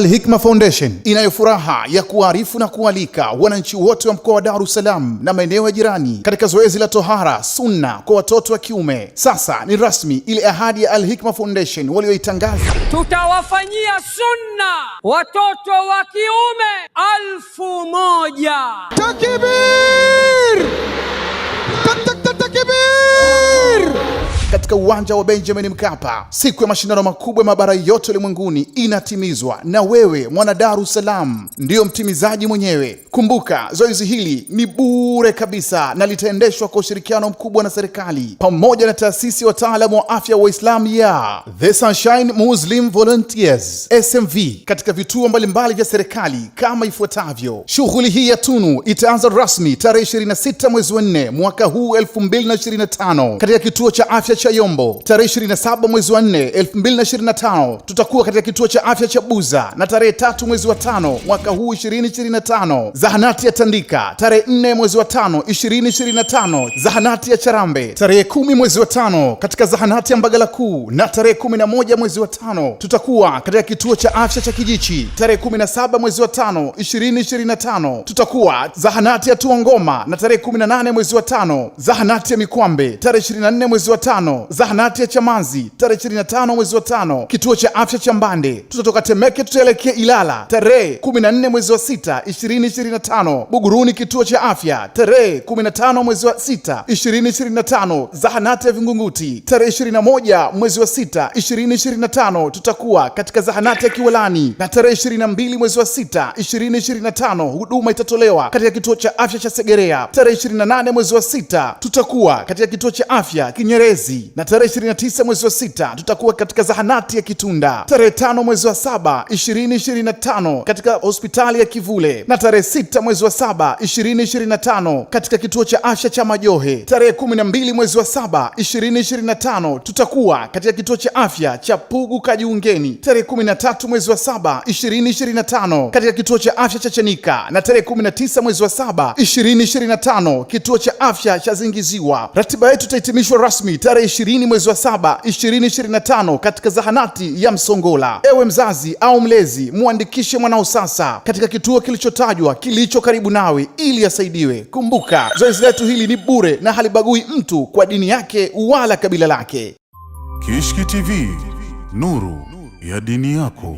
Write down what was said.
Al-Hikma Foundation inayo furaha ya kuarifu na kualika wananchi wote wa mkoa wa Dar es Salaam na maeneo ya jirani katika zoezi la tohara sunna kwa watoto wa kiume. Sasa ni rasmi ile ahadi ya Al-Hikma Foundation walioitangaza. Tutawafanyia sunna watoto wa kiume 1000. Takbir! Takbir! Katika uwanja wa Benjamin Mkapa, siku ya mashindano makubwa ya mabara yote ulimwenguni inatimizwa, na wewe mwana Dar es Salaam ndiyo mtimizaji mwenyewe. Kumbuka, zoezi hili ni bure kabisa na litaendeshwa kwa ushirikiano mkubwa na serikali pamoja na taasisi ya wataalamu wa afya wa Islam ya The Sunshine Muslim Volunteers SMV katika vituo mbalimbali vya serikali kama ifuatavyo. Shughuli hii ya tunu itaanza rasmi tarehe 26 mwezi wa 4 mwaka huu 2025 katika kituo cha afya cha Yombo. Tarehe 27 mwezi wa 4 2025 tutakuwa katika kituo cha afya cha Buza, na tarehe 3 mwezi wa 5 mwaka huu 2025 zahanati ya Tandika. Tarehe 4 mwezi wa 5 2025 zahanati ya Charambe. Tarehe 10 mwezi wa 5 katika zahanati ya Mbagala Kuu, na tarehe 11 mwezi wa 5 tutakuwa katika kituo cha afya cha Kijichi. Tarehe 17 mwezi wa 5 2025 tutakuwa zahanati ya Tuongoma, na tarehe 18 mwezi wa 5 zahanati ya Mikwambe. Tarehe 24 mwezi wa 5 zahanati ya Chamazi. Tarehe 25 mwezi wa 5 kituo cha afya cha Mbande. Tutatoka Temeke tutaelekea Ilala. Tarehe 14 mwezi wa 6 2025 Buguruni kituo cha afya. Tarehe 15 mwezi wa 6 2025 zahanati ya Vingunguti. Tarehe 21 mwezi wa 6 2025 tutakuwa katika zahanati ya Kiwalani, na tarehe 22 mwezi wa 6 2025 huduma itatolewa katika kituo cha afya cha Segerea. Tarehe 28 mwezi wa 6 tutakuwa katika kituo cha afya Kinyerezi, na tarehe 29 mwezi wa 6 tutakuwa katika zahanati ya Kitunda. Tarehe 5 mwezi wa 7 2025 katika hospitali ya Kivule, na tarehe 6 mwezi wa 7 2025 katika kituo cha afya cha Majohe. Tarehe 12 mwezi wa 7 2025 tutakuwa katika kituo cha afya cha Pugu Kajiungeni. Tarehe 13 mwezi wa 7 2025 katika kituo cha afya cha Chanika, na tarehe 19 mwezi wa 7 2025 kituo cha afya cha Zingiziwa. Ratiba yetu itahitimishwa rasmi tarehe 20 mwezi wa 7 2025 katika zahanati ya Msongola. Ewe mzazi au mlezi, muandikishe mwanao sasa katika kituo kilichotajwa kilicho karibu nawe ili asaidiwe. Kumbuka, zoezi letu hili ni bure na halibagui mtu kwa dini yake wala kabila lake. Kishki TV, nuru ya dini yako.